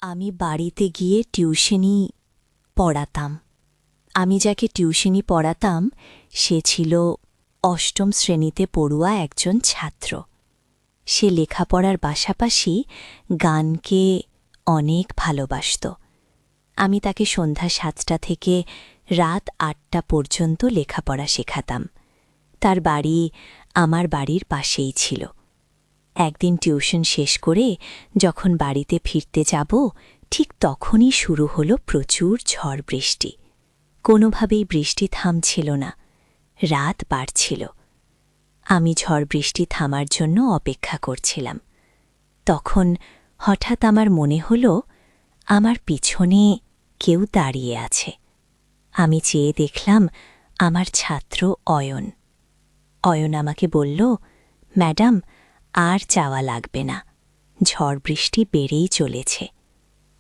আমি বাড়িতে গিয়ে টিউশনি পড়াতাম। আমি যাকে টিউশনি পড়াতাম সে ছিল অষ্টম শ্রেণীতে পড়ুয়া একজন ছাত্র। সে লেখাপড়ার পাশাপাশি গানকে অনেক ভালোবাসত। আমি তাকে সন্ধ্যা ৭টা থেকে রাত ৮টা পর্যন্ত লেখাপড়া শেখাতাম। তার বাড়ি আমার বাড়ির পাশেই ছিল। একদিন টিউশন শেষ করে যখন বাড়িতে ফিরতে যাব, ঠিক তখনই শুরু হলো প্রচুর ঝড় বৃষ্টি। কোনোভাবেই বৃষ্টি থামছিল না, রাত বাড়ছিল। আমি ঝড় বৃষ্টি থামার জন্য অপেক্ষা করছিলাম। তখন হঠাৎ আমার মনে হলো আমার পিছনে কেউ দাঁড়িয়ে আছে। আমি চেয়ে দেখলাম আমার ছাত্র অয়ন। অয়ন আমাকে বলল, ম্যাডাম, আর চাওয়া লাগবে না, ঝড় বৃষ্টি বেড়েই চলেছে।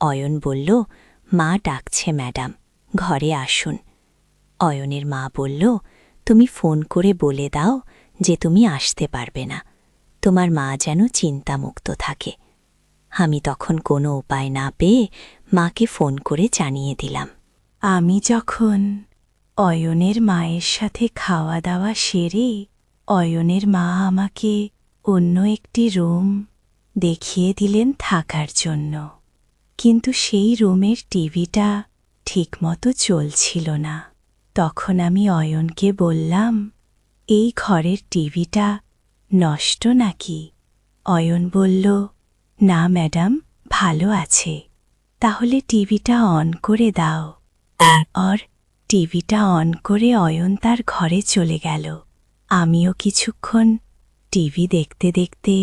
অয়ন বলল, মা ডাকছে ম্যাডাম, ঘরে আসুন। অয়নের মা বলল, তুমি ফোন করে বলে দাও যে তুমি আসতে পারবে না, তোমার মা যেন চিন্তামুক্ত থাকে। আমি তখন কোনো উপায় না পেয়ে মাকে ফোন করে জানিয়ে দিলাম। আমি যখন অয়নের মায়ের সাথে খাওয়া দাওয়া সেরে অয়নের মা আমাকে অন্য একটি রুম দেখিয়ে দিলেন থাকার জন্য, কিন্তু সেই রুমের টিভিটা ঠিকমতো চলছিল না। তখন আমি অয়নকে বললাম, এই ঘরের টিভিটা নষ্ট নাকি? অয়ন বলল, না ম্যাডাম, ভালো আছে। তাহলে টিভিটা অন করে দাও। আর টিভিটা অন করে অয়ন তার ঘরে চলে গেল। আমিও কিছুক্ষণ টিভি দেখতে দেখতে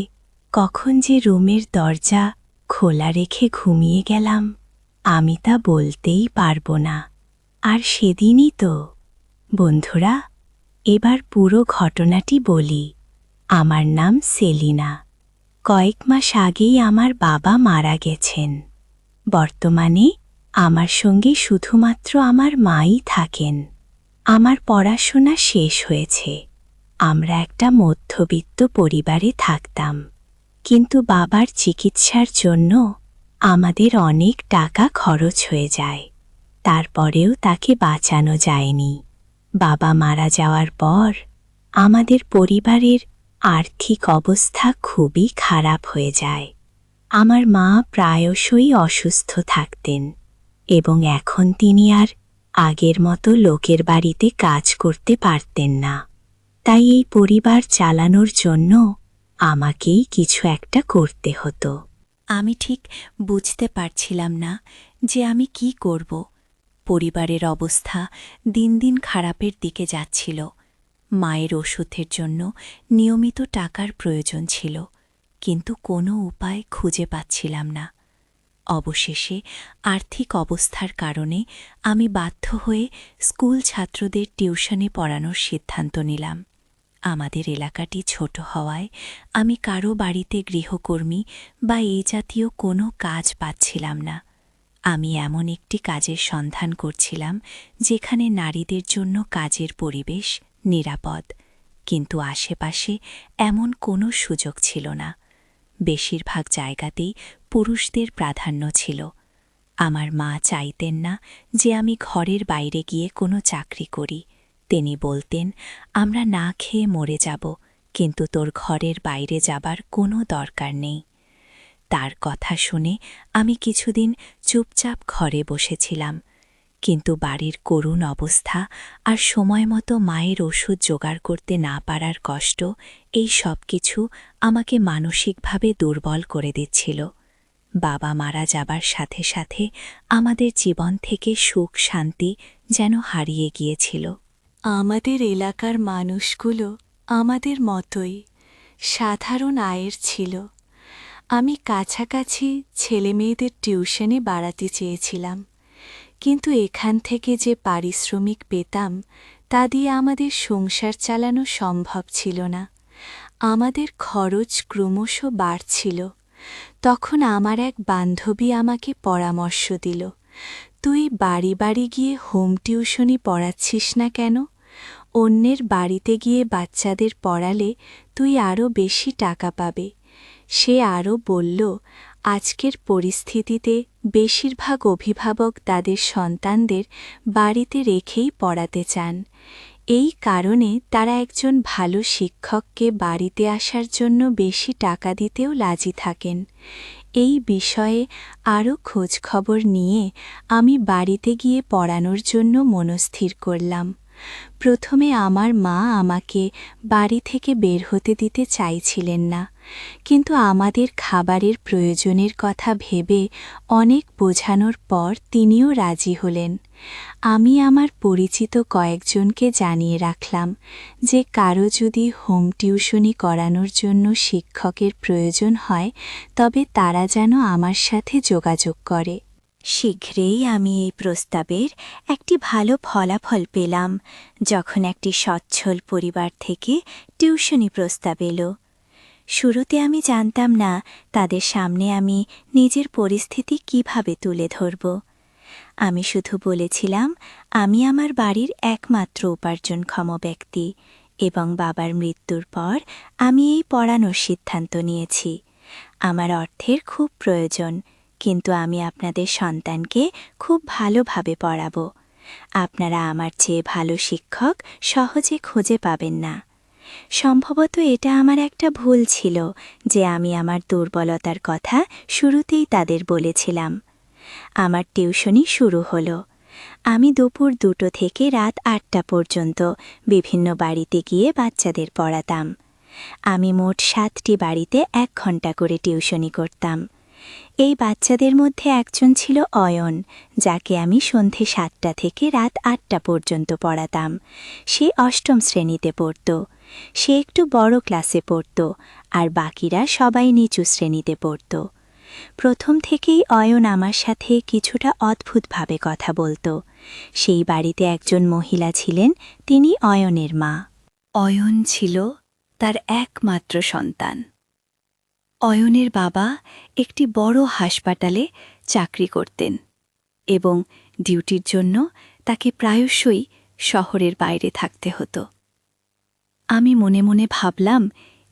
কখন যে রুমের দরজা খোলা রেখে ঘুমিয়ে গেলাম আমি তা বলতেই পারবো না। আর সেদিনই তো। বন্ধুরা, এবার পুরো ঘটনাটি বলি। আমার নাম সেলিনা। কয়েক মাস আগেই আমার বাবা মারা গেছেন। বর্তমানে আমার সঙ্গে শুধুমাত্র আমার মাই থাকেন। আমার পড়াশোনা শেষ হয়েছে। আমরা একটা মধ্যবিত্ত পরিবারে থাকতাম, কিন্তু বাবার চিকিৎসার জন্য আমাদের অনেক টাকা খরচ হয়ে যায়। তারপরেও তাকে বাঁচানো যায়নি। বাবা মারা যাওয়ার পর আমাদের পরিবারের আর্থিক অবস্থা খুবই খারাপ হয়ে যায়। আমার মা প্রায়শই অসুস্থ থাকতেন এবং এখন তিনি আর আগের মতো লোকের বাড়িতে কাজ করতে পারতেন না। তাই এই পরিবার চালানোর জন্য আমাকেই কিছু একটা করতে হতো। আমি ঠিক বুঝতে পারছিলাম না যে আমি কি করব। পরিবারের অবস্থা দিন দিন খারাপের দিকে যাচ্ছিল। মায়ের ওষুধের জন্য নিয়মিত টাকার প্রয়োজন ছিল, কিন্তু কোনো উপায় খুঁজে পাচ্ছিলাম না। অবশেষে আর্থিক অবস্থার কারণে আমি বাধ্য হয়ে স্কুল ছাত্রদের টিউশনে পড়ানোর সিদ্ধান্ত নিলাম। আমাদের এলাকাটি ছোট হওয়ায় আমি কারো বাড়িতে গৃহকর্মী বা এই জাতীয় কোনো কাজ পাচ্ছিলাম না। আমি এমন একটি কাজের সন্ধান করছিলাম যেখানে নারীদের জন্য কাজের পরিবেশ নিরাপদ, কিন্তু আশেপাশে এমন কোনো সুযোগ ছিল না। বেশিরভাগ জায়গাতেই পুরুষদের প্রাধান্য ছিল। আমার মা চাইতেন না যে আমি ঘরের বাইরে গিয়ে কোনো চাকরি করি। তিনি বলতেন, আমরা না খেয়ে মরে যাব, কিন্তু তোর ঘরের বাইরে যাবার কোনো দরকার নেই। তার কথা শুনে আমি কিছুদিন চুপচাপ ঘরে বসেছিলাম, কিন্তু বাড়ির করুণ অবস্থা আর সময়মতো মায়ের ওষুধ জোগাড় করতে না পারার কষ্ট, এই সব কিছু আমাকে মানসিকভাবে দুর্বল করে দিচ্ছিল। বাবা মারা যাবার সাথে সাথে আমাদের জীবন থেকে সুখ শান্তি যেন হারিয়ে গিয়েছিল। আমাদের এলাকার মানুষগুলো আমাদের মতোই সাধারণ আয়ের ছিল। আমি কাছাকাছি ছেলেমেয়েদের টিউশনে বাড়াতে চেয়েছিলাম, কিন্তু এখান থেকে যে পারিশ্রমিক পেতাম তা দিয়ে আমাদের সংসার চালানো সম্ভব ছিল না। আমাদের খরচ ক্রমশ বাড়ছিল। তখন আমার এক বান্ধবী আমাকে পরামর্শ দিল, তুই বাড়ি বাড়ি গিয়ে হোম টিউশনি পড়াচ্ছিস না কেন? অন্যের বাড়িতে গিয়ে বাচ্চাদের পড়ালে তুই আরও বেশি টাকা পাবে। সে আরও বলল, আজকের পরিস্থিতিতে বেশিরভাগ অভিভাবক তাদের সন্তানদের বাড়িতে রেখেই পড়াতে চান। এই কারণে তারা একজন ভালো শিক্ষককে বাড়িতে আসার জন্য বেশি টাকা দিতেও রাজি থাকেন। এই বিষয়ে আরও খোঁজখবর নিয়ে আমি বাড়িতে গিয়ে পড়ানোর জন্য মনস্থির করলাম। প্রথমে আমার মা আমাকে বাড়ি থেকে বের হতে দিতে চাইছিলেন না, কিন্তু আমাদের খাবারের প্রয়োজনের কথা ভেবে অনেক বোঝানোর পর তিনিও রাজি হলেন। আমি আমার পরিচিত কয়েকজনকে জানিয়ে রাখলাম যে কারো যদি হোম টিউশনি করানোর জন্য শিক্ষকের প্রয়োজন হয় তবে তারা যেন আমার সাথে যোগাযোগ করে। শীঘ্রই আমি এই প্রস্তাবের একটি ভালো ফলাফল পেলাম যখন একটি সচ্ছল পরিবার থেকে টিউশনি প্রস্তাব এলো। শুরুতে আমি জানতাম না তাদের সামনে আমি নিজের পরিস্থিতি কিভাবে তুলে ধরব। আমি শুধু বলেছিলাম আমি আমার বাড়ির একমাত্র উপার্জনক্ষম ব্যক্তি এবং বাবার মৃত্যুর পর আমি এই পড়ানোর সিদ্ধান্ত নিয়েছি। আমার অর্থের খুব প্রয়োজন, কিন্তু আমি আপনাদের সন্তানকে খুব ভালোভাবে পড়াব। আপনারা আমার চেয়ে ভালো শিক্ষক সহজে খুঁজে পাবেন না। সম্ভবত এটা আমার একটা ভুল ছিল যে আমি আমার দুর্বলতার কথা শুরুতেই তাদের বলেছিলাম। আমার টিউশনি শুরু হলো। আমি দুপুর 2টো থেকে রাত 8টা পর্যন্ত বিভিন্ন বাড়িতে গিয়ে বাচ্চাদের পড়াতাম। আমি মোট 7টি বাড়িতে 1 ঘন্টা করে টিউশনি করতাম। এই বাচ্চাদের মধ্যে একজন ছিল অয়ন, যাকে আমি সন্ধে 7টা থেকে রাত 8টা পর্যন্ত পড়াতাম। সে 8ম শ্রেণীতে পড়ত। সে একটু বড় ক্লাসে পড়ত, আর বাকিরা সবাই নিচু শ্রেণীতে পড়ত। প্রথম থেকেই অয়ন আমার সাথে কিছুটা অদ্ভুতভাবে কথা বলত। সেই বাড়িতে একজন মহিলা ছিলেন, তিনি অয়নের মা। অয়ন ছিল তার একমাত্র সন্তান। অয়নের বাবা একটি বড় হাসপাতালে চাকরি করতেন এবং ডিউটির জন্য তাকে প্রায়শই শহরের বাইরে থাকতে হতো। আমি মনে মনে ভাবলাম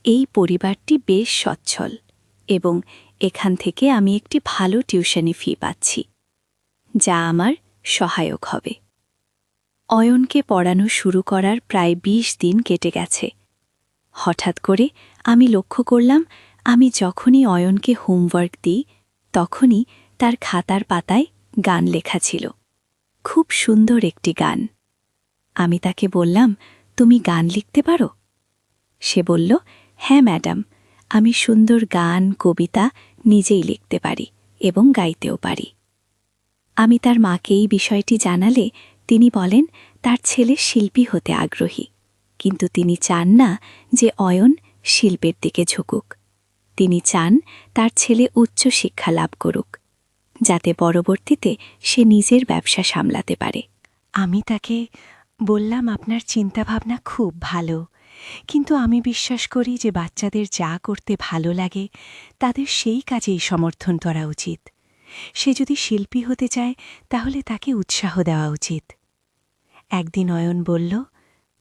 এই পরিবারটি বেশ সচ্ছল এবং এখান থেকে আমি একটি ভালো টিউশনি ফি পাচ্ছি, যা আমার সহায়ক হবে। অয়নকে পড়ানো শুরু করার প্রায় 20 দিন কেটে গেছে। হঠাৎ করে আমি লক্ষ্য করলাম আমি যখনই অয়নকে হোমওয়ার্ক দিই তখনই তার খাতার পাতায় গান লেখা ছিল। খুব সুন্দর একটি গান। আমি তাকে বললাম, তুমি গান লিখতে পারো? সে বলল, হ্যাঁ ম্যাডাম, আমি সুন্দর গান কবিতা নিজেই লিখতে পারি এবং গাইতেও পারি। আমি তার মাকে এই বিষয়টি জানালে তিনি বলেন তার ছেলে শিল্পী হতে আগ্রহী, কিন্তু তিনি চান না যে অয়ন শিল্পের দিকে ঝুঁকুক। তিনি চান তার ছেলে উচ্চ শিক্ষা লাভ করুক, যাতে পরবর্তীতে সে নিজের ব্যবসা সামলাতে পারে। আমি তাকে বললাম, আপনার চিন্তাভাবনা খুব ভালো, কিন্তু আমি বিশ্বাস করি যে বাচ্চাদের যা করতে ভালো লাগে তাদের সেই কাজেই সমর্থন করা উচিত। সে যদি শিল্পী হতে চায় তাহলে তাকে উৎসাহ দেওয়া উচিত। একদিন অয়ন বলল,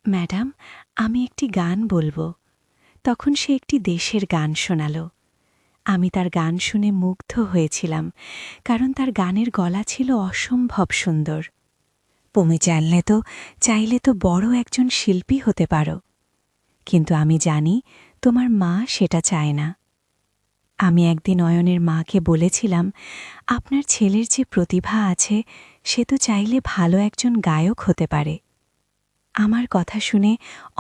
ম্যাডাম, আমি একটি গান বলবো। তখন সে একটি দেশের গান শোনাল। আমি তার গান শুনে মুগ্ধ হয়েছিলাম, কারণ তার গানের গলা ছিল অসম্ভব সুন্দর। তুমি চাইলে তো বড় একজন শিল্পী হতে পারো, কিন্তু আমি জানি তোমার মা সেটা চায় না। আমি একদিন অয়নের মাকে বলেছিলাম, আপনার ছেলের যে প্রতিভা আছে সে তো চাইলে ভালো একজন গায়ক হতে পারে। আমার কথা শুনে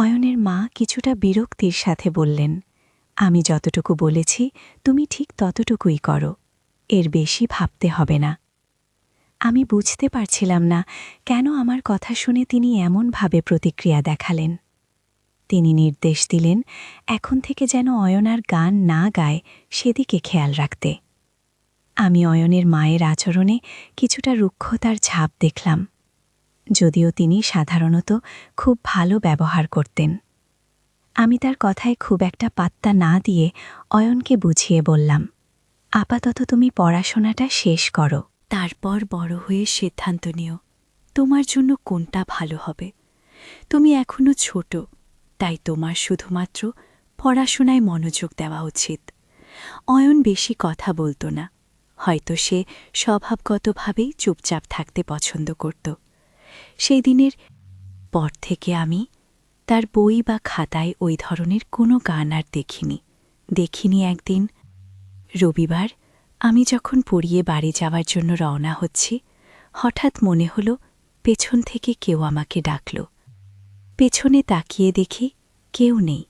অয়নের মা কিছুটা বিরক্তির সাথে বললেন, আমি যতটুকু বলেছি তুমি ঠিক ততটুকুই করো, এর বেশি ভাবতে হবে না। আমি বুঝতে পারছিলাম না কেন আমার কথা শুনে তিনি এমনভাবে প্রতিক্রিয়া দেখালেন। তিনি নির্দেশ দিলেন এখন থেকে যেন অয়ন আর গান না গায় সেদিকে খেয়াল রাখতে। আমি অয়নের মায়ের আচরণে কিছুটা রুক্ষতার ছাপ দেখলাম, যদিও তিনি সাধারণত খুব ভালো ব্যবহার করতেন। আমি তার কথায় খুব একটা পাত্তা না দিয়ে অয়নকে বুঝিয়ে বললাম, আপাতত তুমি পড়াশোনাটা শেষ করো, তারপর বড় হয়ে সিদ্ধান্ত নিও তোমার জন্য কোনটা ভালো হবে। তুমি এখনো ছোট, তাই তোমার শুধুমাত্র পড়াশোনায় মনোযোগ দেওয়া উচিত। অয়ন বেশি কথা বলতো না, হয়তো সে স্বভাবগতভাবেই চুপচাপ থাকতে পছন্দ করত। সেই দিনের পর থেকে আমি তার বই বা খাতায় ওই ধরনের কোনো গান আর দেখিনি। একদিন রবিবার আমি যখন পড়িয়ে বাড়ি যাওয়ার জন্য রওনা হচ্ছি, হঠাৎ মনে হল পেছন থেকে কেউ আমাকে ডাকল। পেছনে তাকিয়ে দেখি কেউ নেই,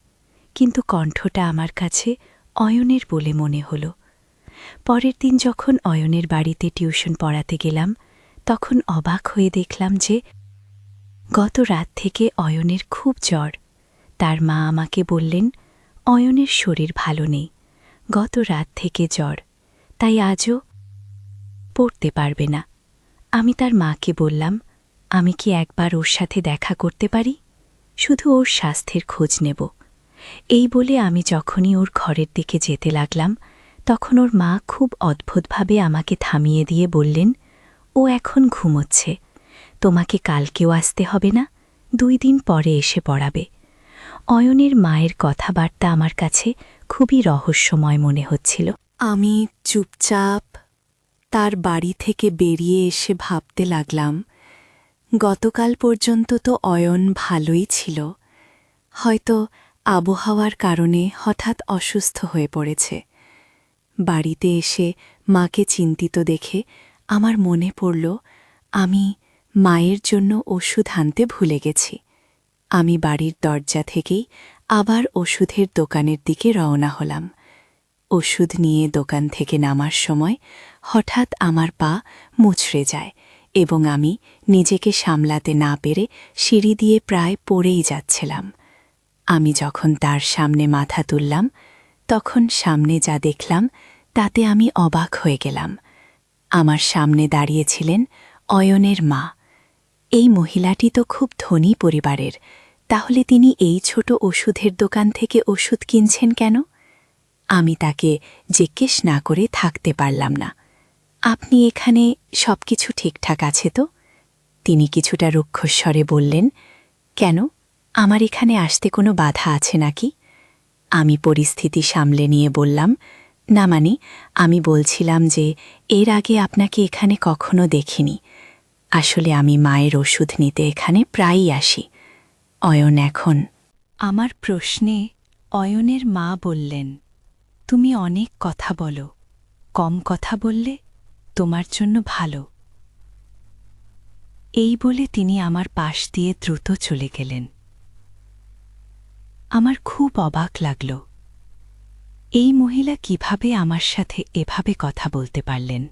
কিন্তু কণ্ঠটা আমার কাছে অয়নের বলে মনে হল। পরের দিন যখন অয়নের বাড়িতে টিউশন পড়াতে গেলাম, তখন অবাক হয়ে দেখলাম যে গত রাত থেকে অয়নের খুব জ্বর। তার মা আমাকে বললেন অয়নের শরীর ভালো নেই, গত রাত থেকে জ্বর, তাই আজও পড়তে পারবে না। আমি তার মাকে বললাম, আমি কি একবার ওর সাথে দেখা করতে পারি, শুধু ওর স্বাস্থ্যের খোঁজ নেব। এই বলে আমি যখনই ওর ঘরের দিকে যেতে লাগলাম, তখন ওর মা খুব অদ্ভুতভাবে আমাকে থামিয়ে দিয়ে বললেন, ও এখন ঘুমোচ্ছে, তোমাকে কালকেও আসতে হবে না, 2 দিন পরে এসে পড়াবে। অয়নের মায়ের কথাবার্তা আমার কাছে খুবই রহস্যময় মনে হচ্ছিল। আমি চুপচাপ তার বাড়ি থেকে বেরিয়ে এসে ভাবতে লাগলাম, গতকাল পর্যন্ত তো অয়ন ভালোই ছিল, হয়তো আবহাওয়ার কারণে হঠাৎ অসুস্থ হয়ে পড়েছে। বাড়িতে এসে মাকে চিন্তিত দেখে আমার মনে পড়ল আমি মায়ের জন্য ওষুধ আনতে ভুলে গেছি। আমি বাড়ির দরজা থেকেই আবার ওষুধের দোকানের দিকে রওনা হলাম। ওষুধ নিয়ে দোকান থেকে নামার সময় হঠাৎ আমার পা মুচড়ে যায় এবং আমি নিজেকে সামলাতে না পেরে সিঁড়ি দিয়ে প্রায় পড়েই যাচ্ছিলাম। আমি যখন তার সামনে মাথা তুললাম, তখন সামনে যা দেখলাম তাতে আমি অবাক হয়ে গেলাম। আমার সামনে দাঁড়িয়েছিলেন অয়নের মা। এই মহিলাটি তো খুব ধনী পরিবারের, তাহলে তিনি এই ছোট ওষুধের দোকান থেকে ওষুধ কিনছেন কেন? আমি তাকে জিজ্ঞেস না করে থাকতে পারলাম না, আপনি এখানে সবকিছু ঠিকঠাক আছে তো? তিনি কিছুটা রুক্ষস্বরে বললেন, কেন, আমার এখানে আসতে কোনো বাধা আছে নাকি? আমি পরিস্থিতি সামলে নিয়ে বললাম, না মানে আমি বলছিলাম যে এর আগে আপনাকে এখানে কখনো দেখিনি। আসলে আমি মায়ের ওষুধ নিতে এখানে প্রায়ই আসি। অয়ন এখন। আমার প্রশ্নে অয়নের মা বললেন, তুমি অনেক কথা বলো, কম কথা বললে তোমার জন্য ভালো। এই বলে তিনি আমার পাশ দিয়ে দ্রুত চলে গেলেন। আমার খুব অবাক লাগল, এই মহিলা কিভাবে আমার সাথে এভাবে কথা বলতে পারলেন।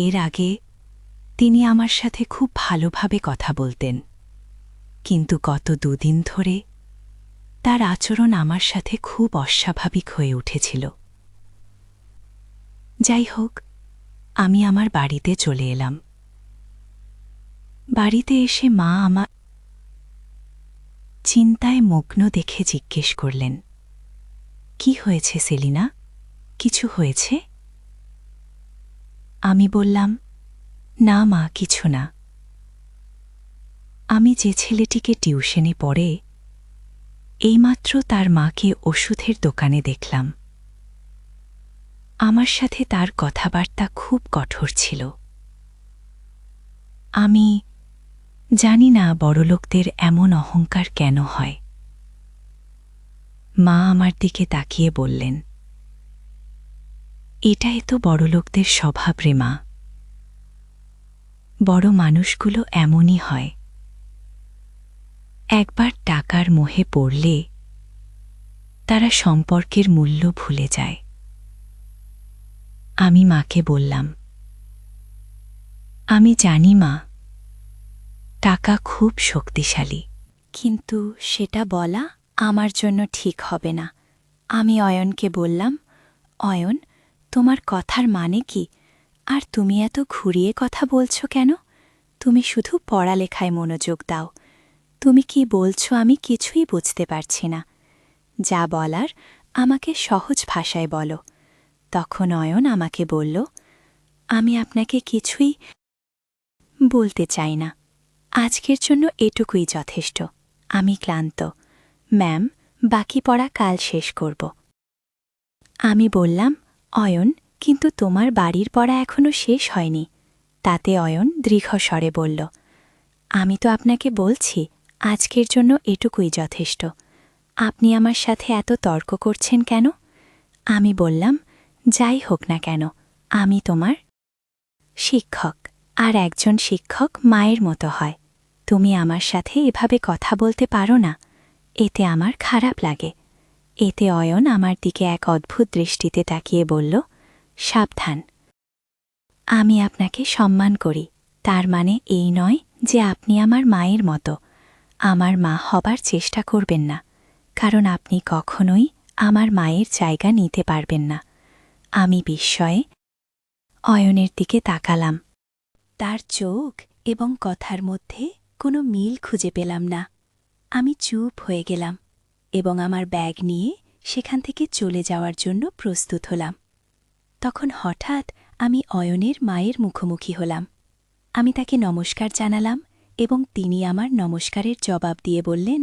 এর আগে তিনি আমার সাথে খুব ভালোভাবে কথা বলতেন, কিন্তু গত 2 দিন ধরে তার আচরণ আমার সাথে খুব অস্বাভাবিক হয়ে উঠেছিল। যাই হোক, আমি আমার বাড়িতে চলে এলাম। বাড়িতে এসে মা আমার চিন্তায় মগ্ন দেখে জিজ্ঞেস করলেন, কি হয়েছে সেলিনা, কিছু হয়েছে? আমি বললাম, না মা, কিছু না। আমি যে ছেলেটিকে টিউশনে পড়ে এইমাত্র তার মাকে ওষুধের দোকানে দেখলাম। আমার সাথে তার কথাবার্তা খুব কঠোর ছিল। আমি জানি না বড়লোকদের এমন অহংকার কেন হয়। মা আমার দিকে তাকিয়ে বললেন, এটাই তো বড়লোকদের স্বভাব রে মা, বড় মানুষগুলো এমনই হয়। একবার টাকার মোহে পড়লে তারা সম্পর্কের মূল্য ভুলে যায়। আমি মাকে বললাম, আমি জানি মা, টাকা খুব শক্তিশালী, কিন্তু সেটা বলা আমার জন্য ঠিক হবে না। আমি অয়নকে বললাম, অয়ন, তোমার কথার মানে কি, আর তুমি এত ঘুরিয়ে কথা বলছো কেন? তুমি শুধু পড়ালেখায় মনোযোগ দাও। তুমি কি বলছো আমি কিছুই বুঝতে পারছি না। যা বলার আমাকে সহজ ভাষায় বলো। তখন অয়ন আমাকে বলল, আমি আপনাকে কিছুই বলতে চাই না, আজকের জন্য এটুকুই যথেষ্ট। আমি ক্লান্ত, ম্যাম, বাকি পড়া কাল শেষ করব। আমি বললাম, অয়ন, কিন্তু তোমার বাড়ির পড়া এখনো শেষ হয়নি। তাতে অয়ন দৃঢ়স্বরে বলল, আমি তো আপনাকে বলছি আজকের জন্য এটুকুই যথেষ্ট। আপনি আমার সাথে এত তর্ক করছেন কেন? আমি বললাম, যাই হোক না কেন, আমি তোমার শিক্ষক, আর একজন শিক্ষক মায়ের মতো হয়। তুমি আমার সাথে এভাবে কথা বলতে পারো না, এতে আমার খারাপ লাগে। এতে অয়ন আমার দিকে এক অদ্ভুত দৃষ্টিতে তাকিয়ে বলল, সাবধান। আমি আপনাকে সম্মান করি, তার মানে এই নয় যে আপনি আমার মায়ের মতো। আমার মা হবার চেষ্টা করবেন না, কারণ আপনি কখনোই আমার মায়ের জায়গা নিতে পারবেন না। আমি বিস্ময়ে অয়নের দিকে তাকালাম। তার চোখ এবং কথার মধ্যে কোনো মিল খুঁজে পেলাম না। আমি চুপ হয়ে গেলাম এবং আমার ব্যাগ নিয়ে সেখান থেকে চলে যাওয়ার জন্য প্রস্তুত হলাম। তখন হঠাৎ আমি অয়নের মায়ের মুখোমুখি হলাম। আমি তাকে নমস্কার জানালাম এবং তিনি আমার নমস্কারের জবাব দিয়ে বললেন,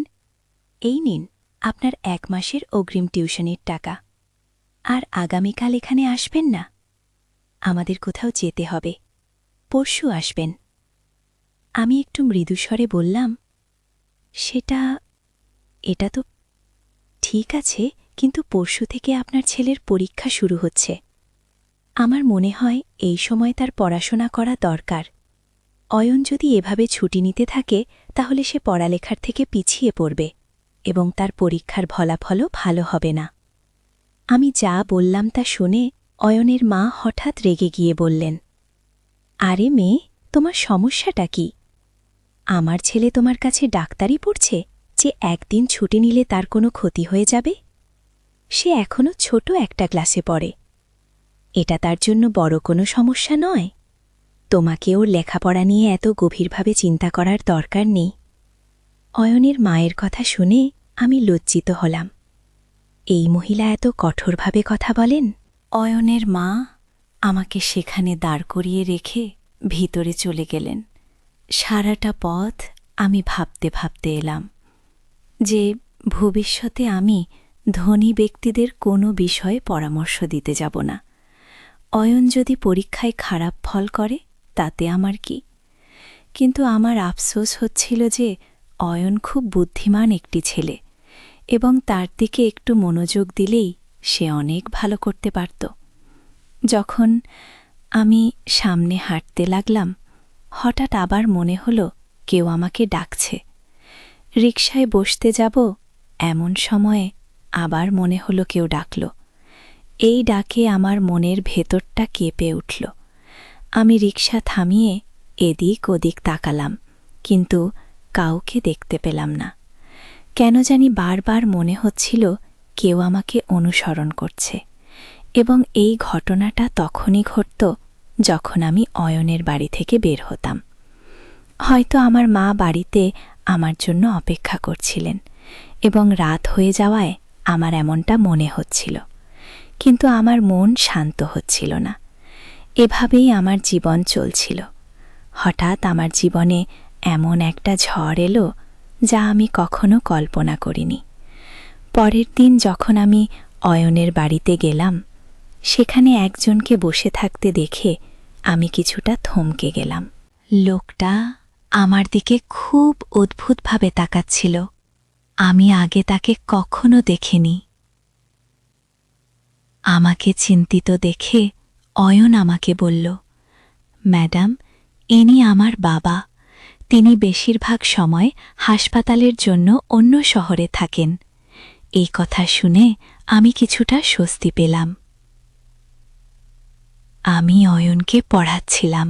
এই নিন আপনার 1 মাসের অগ্রিম টিউশনের টাকা। আর আগামীকাল এখানে আসবেন না, আমাদের কোথাও যেতে হবে। পরশু আসবেন। আমি একটু মৃদুস্বরে বললাম, এটা তো ঠিক আছে, কিন্তু পরশু থেকে আপনার ছেলের পরীক্ষা শুরু হচ্ছে। আমার মনে হয় এই সময় তার পড়াশোনা করা দরকার। অয়ন যদি এভাবে ছুটি নিতে থাকে তাহলে সে পড়ালেখার থেকে পিছিয়ে পড়বে এবং তার পরীক্ষার ফলাফলও ভালো হবে না। আমি যা বললাম তা শুনে অয়নের মা হঠাৎ রেগে গিয়ে বললেন, আরে মেয়ে, তোমার সমস্যাটা কি? আমার ছেলে তোমার কাছে ডাক্তারি পড়ছে যে একদিন ছুটি নিলে তার কোনো ক্ষতি হয়ে যাবে? সে এখনও ছোট একটা ক্লাসে পড়ে। এটা তার জন্য বড় কোনো সমস্যা নয়। তোমাকে ওর লেখাপড়া নিয়ে এত গভীরভাবে চিন্তা করার দরকার নেই। অয়নের মায়ের কথা শুনে আমি লজ্জিত হলাম। এই মহিলা এত কঠোরভাবে কথা বলেন? অয়নের মা আমাকে সেখানে দাঁড় করিয়ে রেখে ভিতরে চলে গেলেন। সারাটা পথ আমি ভাবতে ভাবতে এলাম যে ভবিষ্যতে আমি ধনী ব্যক্তিদের কোনো বিষয়ে পরামর্শ দিতে যাব না। অয়ন যদি পরীক্ষায় খারাপ ফল করে তাতে আমার কি? কিন্তু আমার আফসোস হচ্ছিল যে অয়ন খুব বুদ্ধিমান একটি ছেলে এবং তার দিকে একটু মনোযোগ দিলেই সে অনেক ভালো করতে পারত। যখন আমি সামনে হাঁটতে লাগলাম, হঠাৎ আবার মনে হলো কেউ আমাকে ডাকছে। রিকশায় বসতে যাব এমন সময়ে আবার মনে হলো কেউ ডাকল। এই ডাকে আমার মনের ভেতরটা কেঁপে উঠল। আমি রিকশা থামিয়ে এদিক ওদিক তাকালাম, কিন্তু কাউকে দেখতে পেলাম না। কেন জানি বারবার মনে হচ্ছিল কেউ আমাকে অনুসরণ করছে, এবং এই ঘটনাটা তখনই ঘটত যখন আমি অয়নের বাড়ি থেকে বের হতাম। হয়তো আমার মা বাড়িতে আমার জন্য অপেক্ষা করছিলেন এবং রাত হয়ে যাওয়ায় আমার এমনটা মনে হচ্ছিল, কিন্তু আমার মন শান্ত হচ্ছিল না। এভাবেই আমার জীবন চলছিল। হঠাৎ আমার জীবনে এমন একটা ঝড় এলো যা আমি কখনো কল্পনা করিনি। পরের দিন যখন আমি অয়নের বাড়িতে গেলাম, সেখানে একজনকে বসে থাকতে দেখে আমি কিছুটা থমকে গেলাম। লোকটা আমার দিকে খুব অদ্ভুতভাবে তাকাচ্ছিল। আমি আগে তাকে কখনো দেখিনি। আমাকে চিন্তিত দেখে অয়ন আমাকে বলল, ম্যাডাম, ইনি আমার বাবা। তিনি বেশিরভাগ সময় হাসপাতালের জন্য অন্য শহরে থাকেন। এই কথা শুনে আমি কিছুটা স্বস্তি পেলাম। আমি অয়নকে পড়াচ্ছিলাম।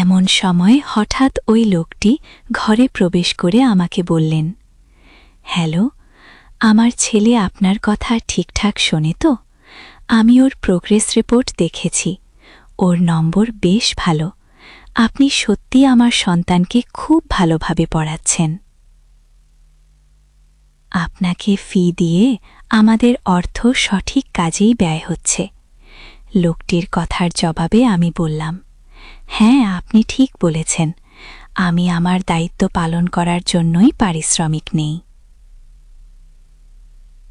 এমন সময় হঠাৎ ওই লোকটি ঘরে প্রবেশ করে আমাকে বললেন, হ্যালো, আমার ছেলে আপনার কথা ঠিকঠাক শোনে তো? আমি ওর প্রোগ্রেস রিপোর্ট দেখেছি। ওর নম্বর বেশ ভালো। আপনি সত্যি আমার সন্তানকে খুব ভালোভাবে পড়াচ্ছেন। আপনাকে ফি দিয়ে আমাদের অর্থ সঠিক কাজেই ব্যয় হচ্ছে। লোকটির কথার জবাবে আমি বললাম, হ্যাঁ, আপনি ঠিক বলেছেন। আমি আমার দায়িত্ব পালন করার জন্যই পারিশ্রমিক নেই।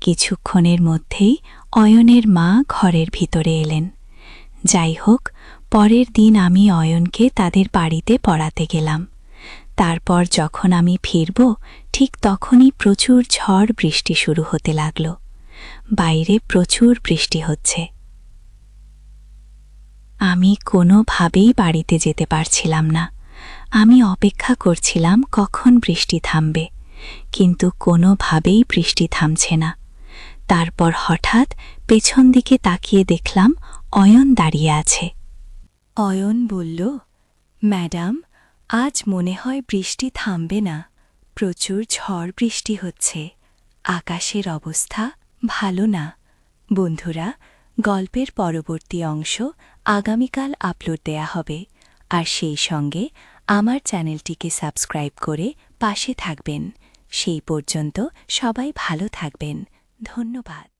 কিছুক্ষণের মধ্যেই অয়নের মা ঘরের ভিতরে এলেন। যাই হোক, পরের দিন আমি অয়নকে তাদের বাড়িতে পড়াতে গেলাম। তারপর যখন আমি ফিরব, ঠিক তখনই প্রচুর ঝড় বৃষ্টি শুরু হতে লাগল। বাইরে প্রচুর বৃষ্টি হচ্ছে। আমি কোনোভাবেই বাড়িতে যেতে পারছিলাম না। আমি অপেক্ষা করছিলাম কখন বৃষ্টি থামবে, কিন্তু কোনোভাবেই বৃষ্টি থামছে না। তারপর হঠাৎ পেছন দিকে তাকিয়ে দেখলাম অয়ন দাঁড়িয়ে আছে। অয়ন বলল, ম্যাডাম, আজ মনে হয় বৃষ্টি থামবে না। প্রচুর ঝড় বৃষ্টি হচ্ছে। আকাশের অবস্থা ভালো না। বন্ধুরা, গল্পের পরবর্তী অংশ আগামীকাল আপলোড দেয়া হবে। আর সেই সঙ্গে আমার চ্যানেলটিকে সাবস্ক্রাইব করে পাশে থাকবেন। সেই পর্যন্ত সবাই ভালো থাকবেন। ধন্যবাদ।